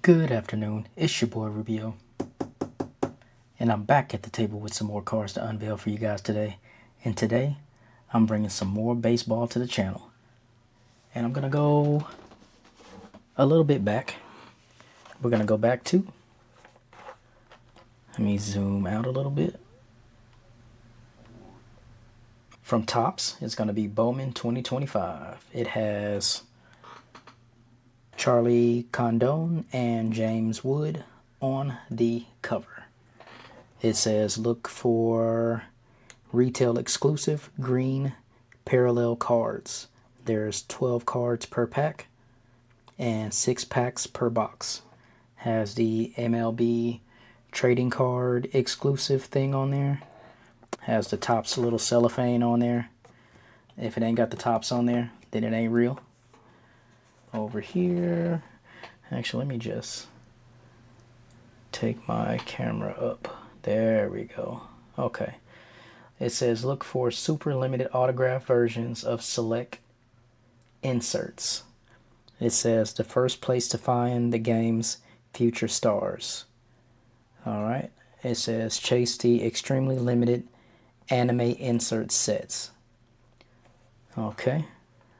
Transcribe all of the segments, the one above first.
Good afternoon, it's your boy Rubio, and I'm back at the table with some more cards to unveil for you guys today. And today, I'm bringing some more baseball to the channel. And I'm going to go a little bit back. We're going to go back to, let me zoom out a little bit. From Topps, it's going to be Bowman 2025. It has Charlie Condon and James Wood on the cover. It says look for retail exclusive green parallel cards. There's 12 cards per pack and 6 packs per box. Has the MLB trading card exclusive thing on there. Has the Topps little cellophane on there. If it ain't got the Topps on there, then it ain't real. Over here, actually, let me just take my camera up. There we go. Okay. It says look for super limited autograph versions of select inserts. It says the first place to find the game's future stars. Alright. It says chase the extremely limited anime insert sets. Okay.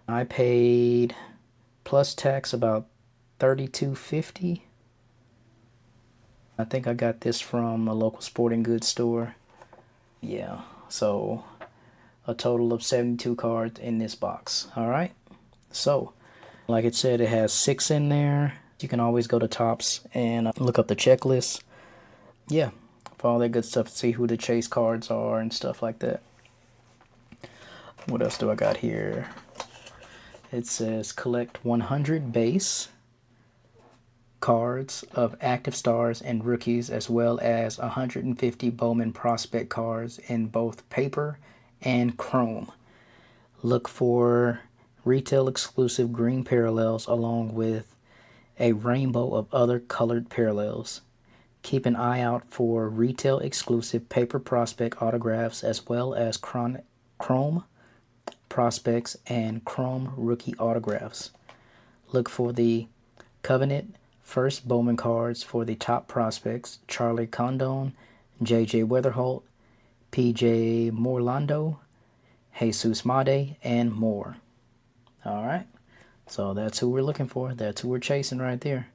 I paid plus tax about $32.50. I think I got this from a local sporting goods store. Yeah, so a total of 72 cards in this box. Alright, so like it said, it has 6 in there. You can always go to Topps and look up the checklist. Yeah, for all that good stuff, to see who the chase cards are and stuff like that. What else do I got here? It says collect 100 base cards of active stars and rookies, as well as 150 Bowman prospect cards in both paper and chrome. Look for retail exclusive green parallels along with a rainbow of other colored parallels. Keep an eye out for retail exclusive paper prospect autographs, as well as chrome prospects and chrome rookie autographs. Look for the Covenant First Bowman cards for the top prospects: Charlie Condon, J.J. Wetherholt, P.J. Morlando, Jesus Made, and more. Alright, so that's who we're looking for. That's who we're chasing right there.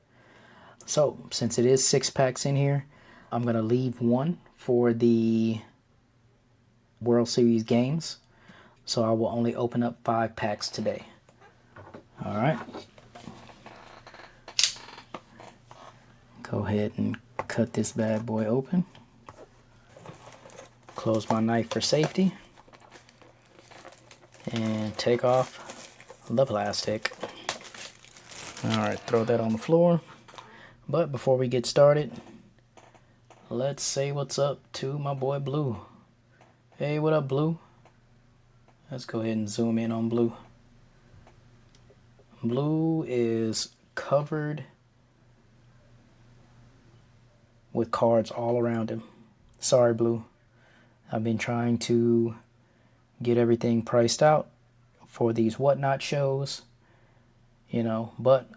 So, since it is 6 packs in here, I'm going to leave one for the World Series games. So I will only open up 5 packs today. Alright. Go ahead and cut this bad boy open. Close my knife for safety. And take off the plastic. Alright, throw that on the floor. But before we get started, let's say what's up to my boy Blue. Hey, what up, Blue? Let's go ahead and zoom in on Blue. Blue is covered with cards all around him. Sorry, Blue. I've been trying to get everything priced out for these whatnot shows, you know, but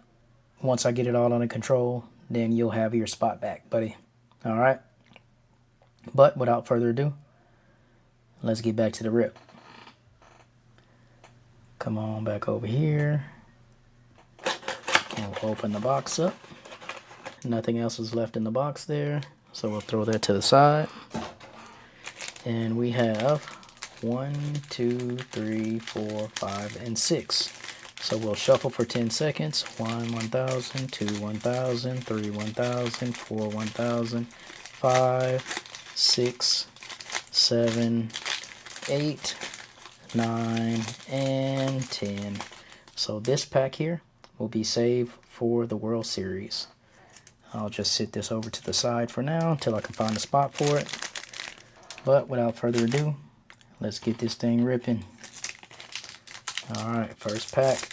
once I get it all under control, then you'll have your spot back, buddy. All right. But without further ado, let's get back to the rip. Come on back over here. We'll open the box up. Nothing else is left in the box there, so we'll throw that to the side. And we have 1, 2, 3, 4, 5, and 6. So we'll shuffle for 10 seconds. 1, 1,000, 2, 1,000, 3, 1,000, 4, 1,000, 5, 6, 7, 8, 9, and 10. So this pack here will be saved for the World Series. I'll just sit this over to the side for now until I can find a spot for it. But without further ado, let's get this thing ripping. Alright, first pack.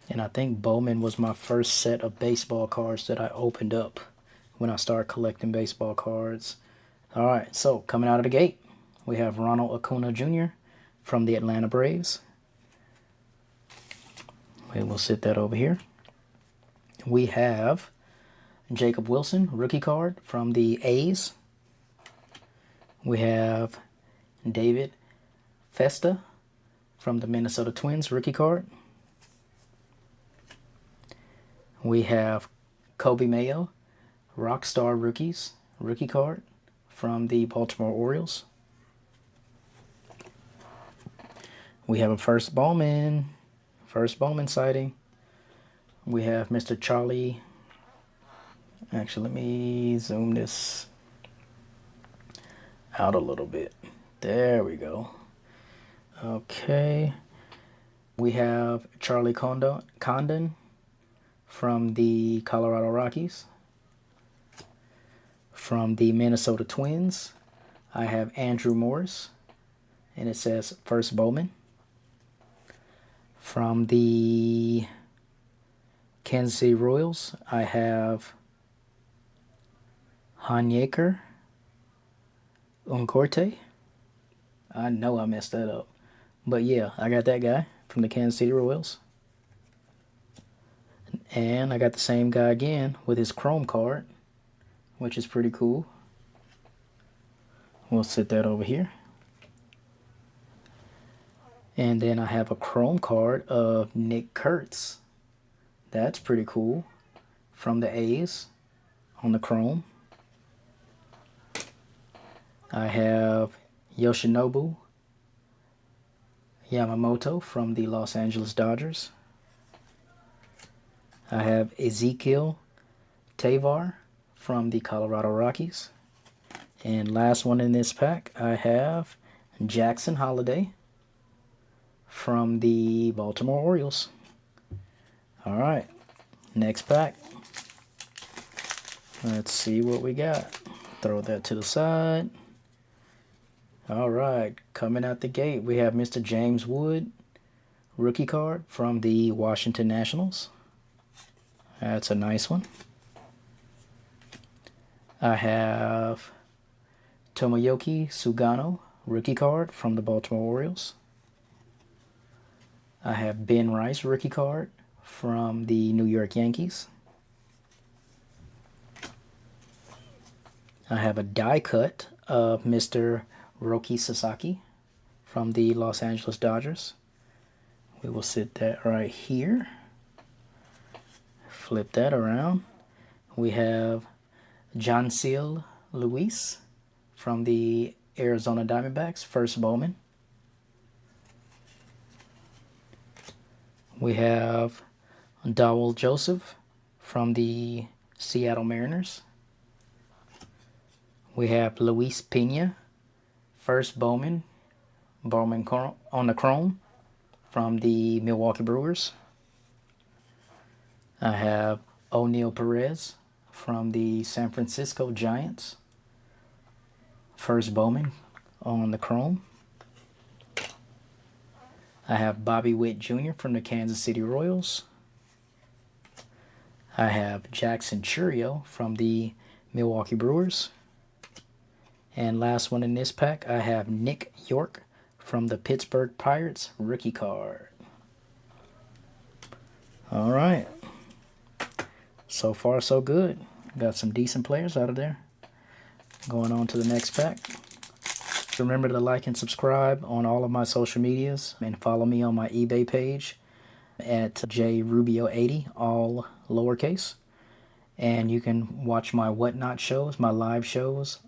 And I think Bowman was my first set of baseball cards that I opened up when I started collecting baseball cards. Alright, so coming out of the gate, we have Ronald Acuna Jr. from the Atlanta Braves. We'll sit that over here. We have Jacob Wilson, rookie card from the A's. We have David Festa from the Minnesota Twins, rookie card. We have Kobe Mayo, Rockstar Rookies, rookie card from the Baltimore Orioles. We have a First Bowman sighting. We have Mr. Charlie. Actually, let me zoom this out a little bit. There we go. Okay. We have Charlie Condon from the Colorado Rockies. From the Minnesota Twins, I have Andrew Morris, and it says First Bowman. From the Kansas City Royals, I have Hanyeker Uncorte. I know I messed that up. But yeah, I got that guy from the Kansas City Royals. And I got the same guy again with his Chrome card, which is pretty cool. We'll set that over here. And then I have a Chrome card of Nick Kurtz. That's pretty cool. From the A's on the Chrome. I have Yoshinobu Yamamoto from the Los Angeles Dodgers. I have Ezekiel Tavar from the Colorado Rockies. And last one in this pack, I have Jackson Holliday from the Baltimore Orioles. All right, next pack. Let's see what we got. Throw that to the side. All right, coming out the gate, we have Mr. James Wood, rookie card from the Washington Nationals. That's a nice one. I have Tomoyoki Sugano, rookie card from the Baltimore Orioles. I have Ben Rice, rookie card from the New York Yankees. I have a die cut of Mr. Roki Sasaki from the Los Angeles Dodgers. We will sit that right here. Flip that around. We have Johnsil Luis from the Arizona Diamondbacks, First Bowman. We have Dowell Joseph from the Seattle Mariners. We have Luis Pena, First Bowman, Bowman Chrome, on the Chrome from the Milwaukee Brewers. I have O'Neal Perez from the San Francisco Giants, First Bowman on the Chrome. I have Bobby Witt Jr. from the Kansas City Royals. I have Jackson Chourio from the Milwaukee Brewers. And last one in this pack, I have Nick York from the Pittsburgh Pirates, rookie card. All right. So far, so good. Got some decent players out of there. Going on to the next pack. Remember to like and subscribe on all of my social medias and follow me on my eBay page at JRubio80, all lowercase. And you can watch my Whatnot shows, my live shows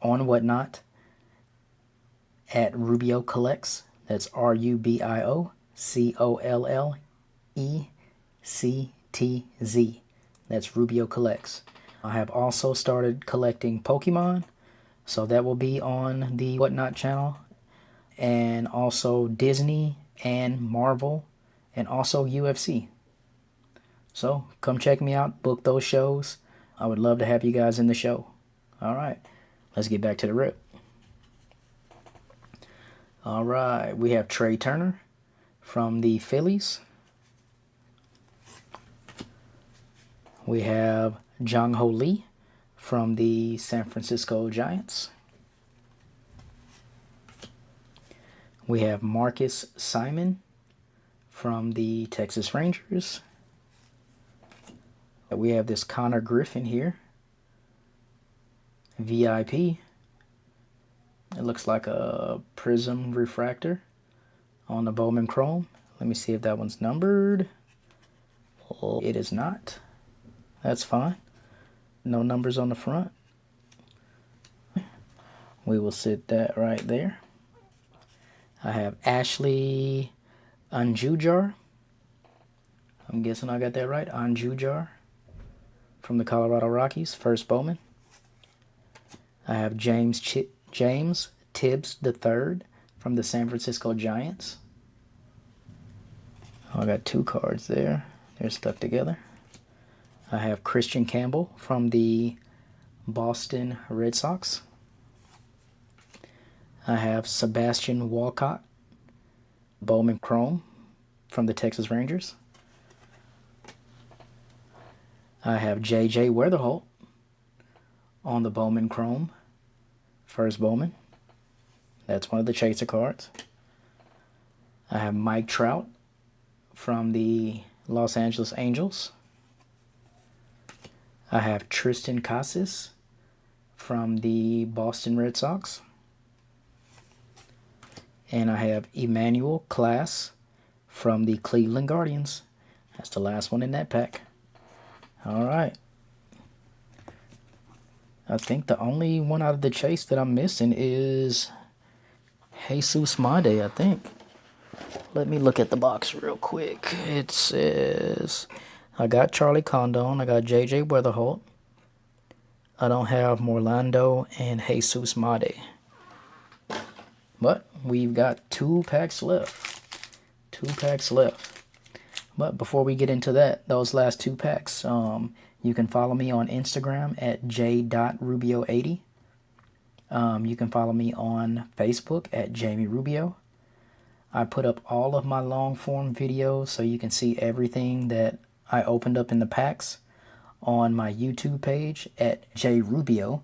on Whatnot at Rubio Collectz. That's RUBIO COLLECTZ. That's Rubio Collectz. I have also started collecting Pokemon, so that will be on the Whatnot channel, and also Disney and Marvel and also UFC. So come check me out, book those shows. I would love to have you guys in the show. All right, let's get back to the rip. All right, we have Trey Turner from the Phillies. We have Jung-Ho Lee from the San Francisco Giants. We have Marcus Simon from the Texas Rangers. We have this Connor Griffin here. VIP. It looks like a prism refractor on the Bowman Chrome. Let me see if that one's numbered. Oh, it is not. That's fine. No numbers on the front. We will sit that right there. I have Ashley Anjujar. I'm guessing I got that right. Anjujar from the Colorado Rockies. First Bowman. I have James Tibbs III from the San Francisco Giants. Oh, I got two cards there. They're stuck together. I have Christian Campbell from the Boston Red Sox. I have Sebastian Walcott, Bowman Chrome from the Texas Rangers. I have J.J. Wetherholt on the Bowman Chrome, First Bowman. That's one of the chaser cards. I have Mike Trout from the Los Angeles Angels. I have Tristan Casas from the Boston Red Sox. And I have Emmanuel Class from the Cleveland Guardians. That's the last one in that pack. All right. I think the only one out of the chase that I'm missing is Jesus Made, I think. Let me look at the box real quick. It says I got Charlie Condon. I got J.J. Wetherholt. I don't have Morlando and Jesus Made. But we've got 2 packs left. 2 packs left. But before we get into those last 2 packs, you can follow me on Instagram at j.rubio80. You can follow me on Facebook at Jamie Rubio. I put up all of my long form videos so you can see everything that I opened up in the packs on my YouTube page at jrubio.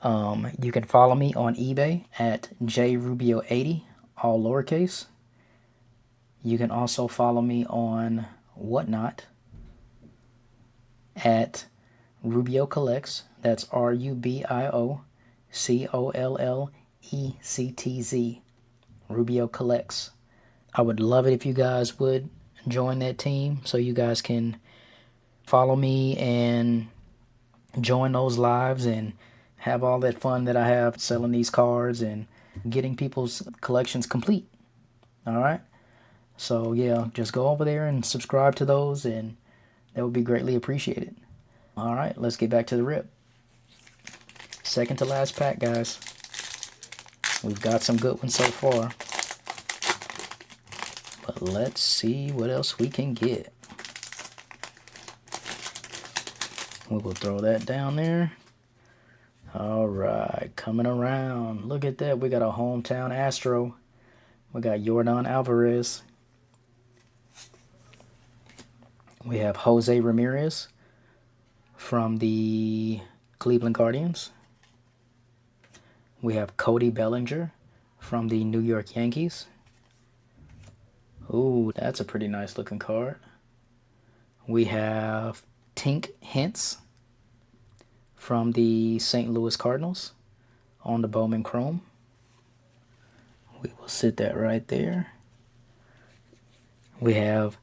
You can follow me on eBay at jrubio80, all lowercase. You can also follow me on Whatnot at Rubio Collectz. That's RubioCollectz. Rubio Collectz. I would love it if you guys would join that team so you guys can follow me and join those lives and have all that fun that I have selling these cards and getting people's collections complete. All right? So, yeah, just go over there and subscribe to those, and that would be greatly appreciated. All right, let's get back to the rip. Second to last pack, guys. We've got some good ones so far. But let's see what else we can get. We will throw that down there. All right, coming around. Look at that. We got a hometown Astro. We got Yordan Alvarez. We have Jose Ramirez from the Cleveland Guardians. We have Cody Bellinger from the New York Yankees. Ooh, that's a pretty nice looking card. We have Tink Hence from the St. Louis Cardinals on the Bowman Chrome. We will sit that right there. We have,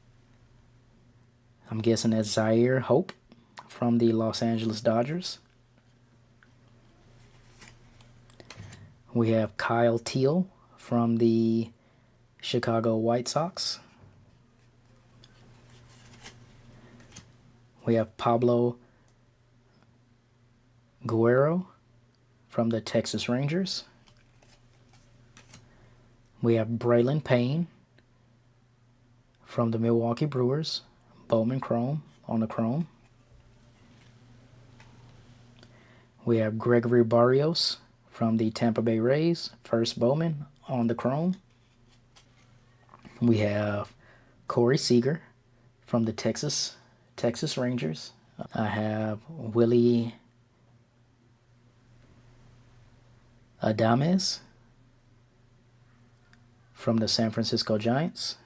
I'm guessing that's Zaire Hope from the Los Angeles Dodgers. We have Kyle Teal from the Chicago White Sox. We have Pablo Guerrero from the Texas Rangers. We have Braylon Payne from the Milwaukee Brewers, Bowman Chrome on the Chrome. We have Gregory Barrios from the Tampa Bay Rays, First Bowman on the Chrome. We have Corey Seager from the Texas Rangers. I have Willie Adames from the San Francisco Giants.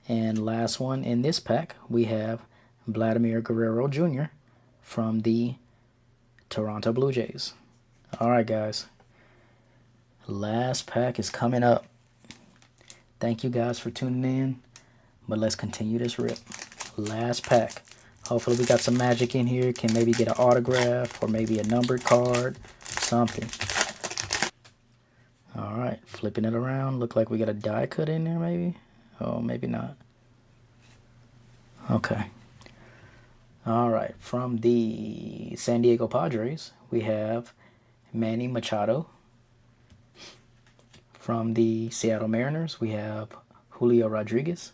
And last one in this pack, we have Vladimir Guerrero Jr. from the Toronto Blue Jays. Alright, guys. Last pack is coming up. Thank you guys for tuning in. But let's continue this rip. Last pack. Hopefully we got some magic in here. Can maybe get an autograph or maybe a numbered card. Something. Alright, flipping it around. Look like we got a die cut in there maybe. Oh, maybe not. Okay. Alright, from the San Diego Padres, we have Manny Machado. From the Seattle Mariners, we have Julio Rodriguez.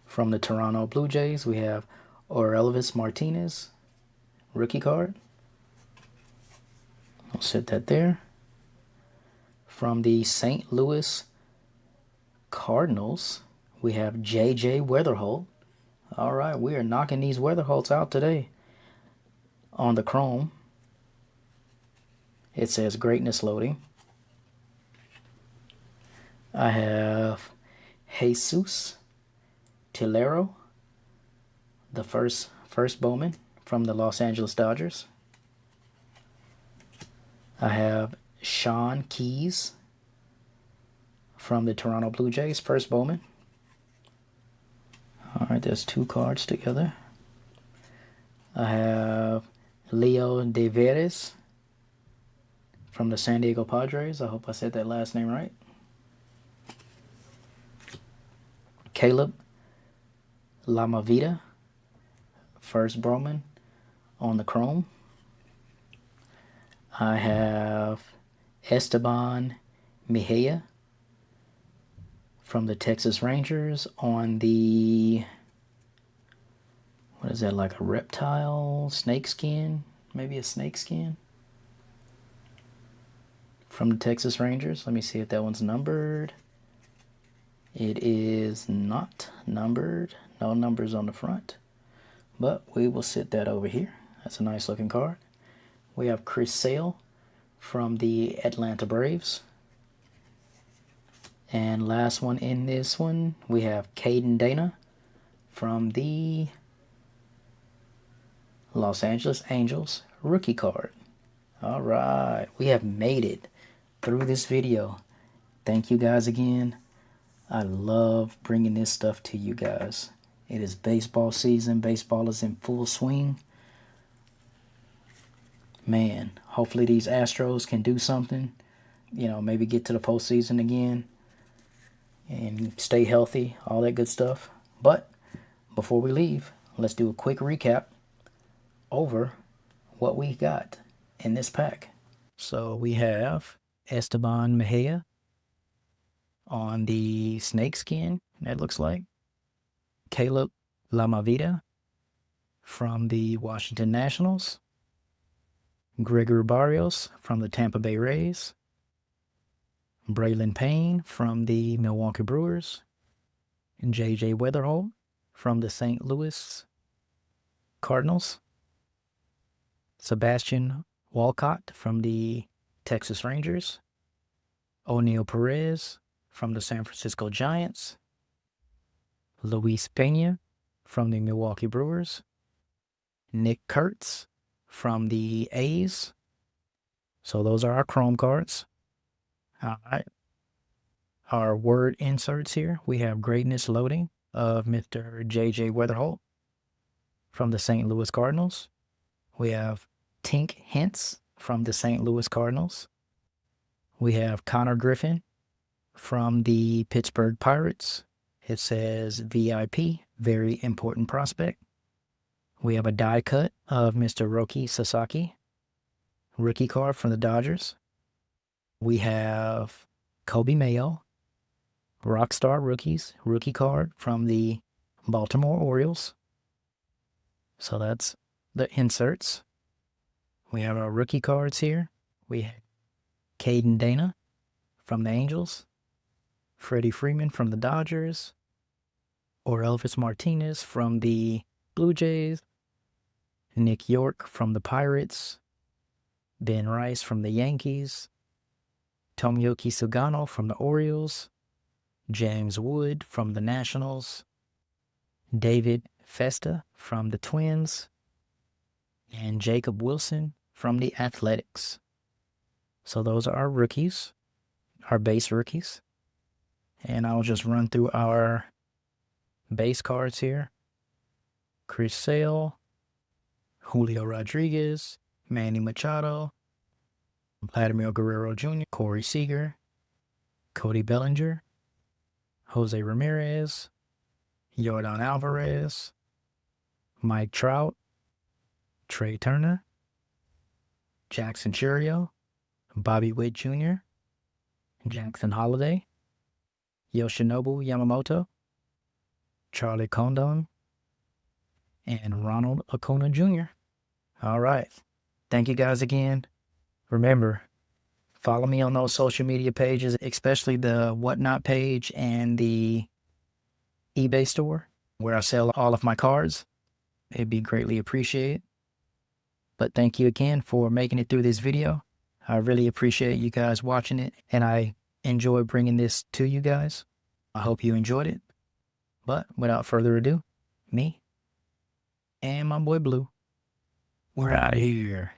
From the Toronto Blue Jays, we have Orelvis Martinez, rookie card. I'll set that there. From the St. Louis Cardinals, we have J.J. Wetherholt. All right, we are knocking these Wetherholts out today. On the Chrome, it says greatness loading. I have Jesus Tillero, the first Bowman from the Los Angeles Dodgers. I have Sean Keys from the Toronto Blue Jays, first Bowman. All right, there's two cards together. I have Leo De Veres from the San Diego Padres. I hope I said that last name right. Caleb Lamavita, first Bowman on the Chrome. I have Esteban Mejia from the Texas Rangers on the, what is that, like a reptile, snakeskin, maybe a snakeskin from the Texas Rangers. Let me see if that one's numbered. It is not numbered. No numbers on the front. But we will sit that over here. That's a nice looking card. We have Chris Sale from the Atlanta Braves. And last one in this one, we have Caden Dana from the Los Angeles Angels rookie card. All right, we have made it through this video. Thank you guys again. I love bringing this stuff to you guys. It is baseball season. Baseball is in full swing. Man, hopefully these Astros can do something. You know, maybe get to the postseason again and stay healthy, all that good stuff. But before we leave, let's do a quick recap over what we got in this pack. So we have Esteban Mejia on the snakeskin, that looks like. Caleb Lamavita from the Washington Nationals. Gregory Barrios from the Tampa Bay Rays. Braylon Payne from the Milwaukee Brewers. And J.J. Wetherholt from the St. Louis Cardinals. Sebastian Walcott from the Texas Rangers. O'Neal Perez from the San Francisco Giants. Luis Pena from the Milwaukee Brewers. Nick Kurtz from the A's. So those are our Chrome cards. All right. Our word inserts here. We have greatness loading of Mr. J.J. Wetherholt from the St. Louis Cardinals. We have Tink Hence from the St. Louis Cardinals. We have Connor Griffin from the Pittsburgh Pirates. It says VIP, very important prospect. We have a die cut of Mr. Roki Sasaki, rookie card from the Dodgers. We have Kobe Mayo, Rockstar Rookies, rookie card from the Baltimore Orioles. So that's the inserts. We have our rookie cards here. We have Caden Dana from the Angels. Freddie Freeman from the Dodgers. Orelvis Martinez from the Blue Jays. Nick York from the Pirates. Ben Rice from the Yankees. Tomoyuki Sugano from the Orioles. James Wood from the Nationals, David Festa from the Twins, and Jacob Wilson from the Athletics. So those are our rookies, our base rookies. And I'll just run through our base cards here. Chris Sale, Julio Rodriguez, Manny Machado, Vladimir Guerrero Jr., Corey Seager, Cody Bellinger, Jose Ramirez, Yordan Alvarez, Mike Trout, Trey Turner, Jackson Churio, Bobby Witt Jr., Jackson Holiday, Yoshinobu Yamamoto, Charlie Condon, and Ronald Acuna Jr. All right. Thank you guys again. Remember, follow me on those social media pages, especially the Whatnot page and the eBay store where I sell all of my cards. It'd be greatly appreciated. But thank you again for making it through this video. I really appreciate you guys watching it, and I enjoy bringing this to you guys. I hope you enjoyed it. But without further ado, me and my boy Blue, we're out of here.